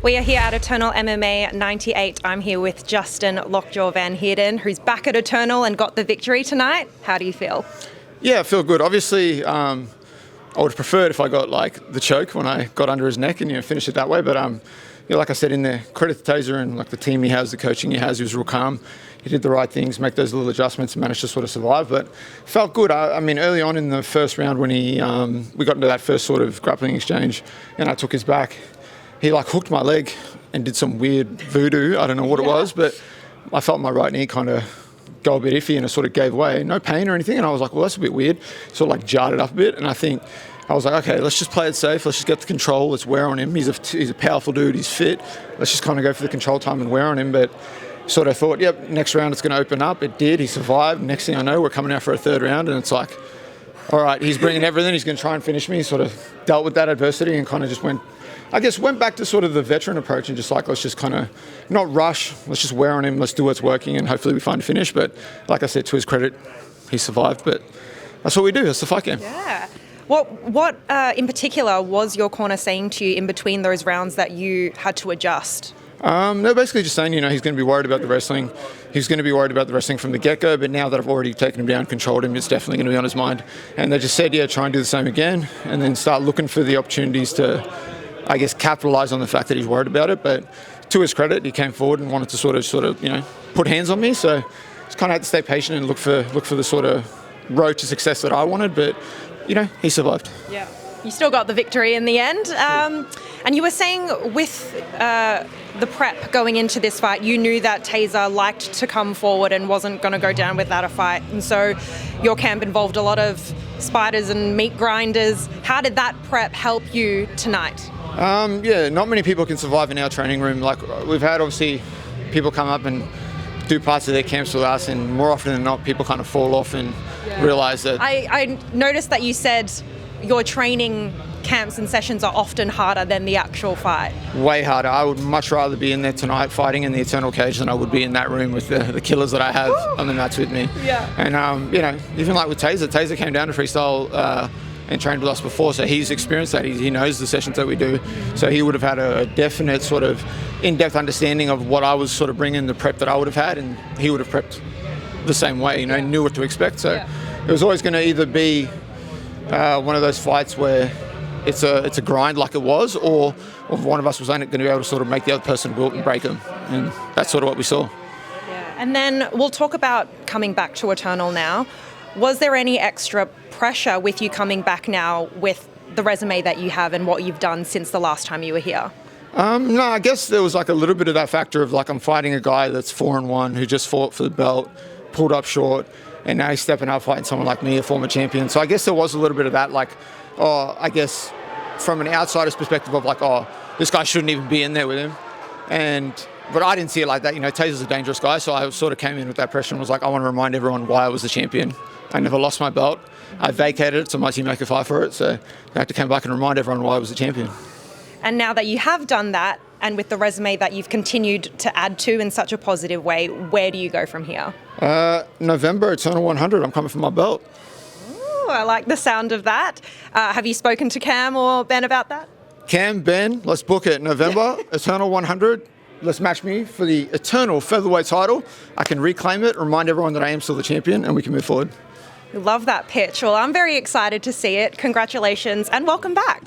We are here at Eternal MMA 98. I'm here with Justin Lockjaw Van Heerden, who's back at Eternal and got the victory tonight. How do you feel? Yeah, I feel good. Obviously, I would have preferred if I got like the choke when I got under his neck and finished it that way. But like I said in there, credit to Taser and like the team he has, the coaching he has. He was real calm. He did the right things, make those little adjustments, and managed to sort of survive. But felt good. I mean, early on in the first round when we got into that first sort of grappling exchange, and I took his back, he like hooked my leg and did some weird voodoo. I don't know what it was, but I felt my right knee kind of go a bit iffy and it sort of gave way. No pain or anything. And I was like, well, that's a bit weird. Sort of like jarred it up a bit. And I was like, okay, let's just play it safe. Let's just get the control. Let's wear on him. He's a powerful dude. He's fit. Let's just kind of go for the control time and wear on him. But sort of thought, yep, next round it's going to open up. It did. He survived. Next thing I know, we're coming out for a third round. And it's like, all right, he's bringing everything. He's going to try and finish me. He sort of dealt with that adversity and kind of just went back to sort of the veteran approach and just like, let's just kind of not rush. Let's just wear on him. Let's do what's working and hopefully we find a finish. But like I said, to his credit, he survived. But that's what we do. That's the fight game. Yeah. What in particular was your corner saying to you in between those rounds that you had to adjust? No, basically just saying, he's going to be worried about the wrestling. He's going to be worried about the wrestling from the get-go, but now that I've already taken him down, controlled him, it's definitely going to be on his mind. And they just said, try and do the same again, and then start looking for the opportunities to, I guess, capitalize on the fact that he's worried about it. But to his credit, he came forward and wanted to sort of, put hands on me. So just kind of had to stay patient and look for the sort of road to success that I wanted. But, he survived. Yeah. You still got the victory in the end. And you were saying with the prep going into this fight, you knew that Taser liked to come forward and wasn't going to go down without a fight. And so your camp involved a lot of spiders and meat grinders. How did that prep help you tonight? Not many people can survive in our training room. Like we've had obviously people come up and do parts of their camps with us, and more often than not, people kind of fall off and realize that. I noticed that you said your training camps and sessions are often harder than the actual fight. Way harder. I would much rather be in there tonight fighting in the Eternal Cage than I would be in that room with the killers that I have on the mats with me. Yeah. And, even like with Taser came down to freestyle and trained with us before, so he's experienced that. He knows the sessions that we do. So he would have had a definite sort of in-depth understanding of what I was sort of bringing, the prep that I would have had, and he would have prepped the same way, knew what to expect. So it was always going to either be one of those fights where it's a grind like it was, or one of us was only going to be able to sort of make the other person wilt and break them. And that's sort of what we saw. Yeah. And then we'll talk about coming back to Eternal now. Was there any extra pressure with you coming back now with the resume that you have and what you've done since the last time you were here? No, I guess there was like a little bit of that factor of like I'm fighting a guy that's 4-1 who just fought for the belt, pulled up short, and now he's stepping up fighting someone like me, a former champion. So I guess there was a little bit of that, like, I guess from an outsider's perspective of like, this guy shouldn't even be in there with him. But I didn't see it like that. Taser's a dangerous guy, so I sort of came in with that pressure and was like, I want to remind everyone why I was the champion. I never lost my belt. I vacated it, so my team make a fight for it. So I had to come back and remind everyone why I was the champion. And now that you have done that, and with the resume that you've continued to add to in such a positive way, where do you go from here? November, Eternal 100. I'm coming for my belt. Ooh, I like the sound of that. Have you spoken to Cam or Ben about that? Cam, Ben, let's book it. November, Eternal 100. Let's match me for the Eternal Featherweight title. I can reclaim it, remind everyone that I am still the champion, and we can move forward. Love that pitch. Well, I'm very excited to see it. Congratulations and welcome back.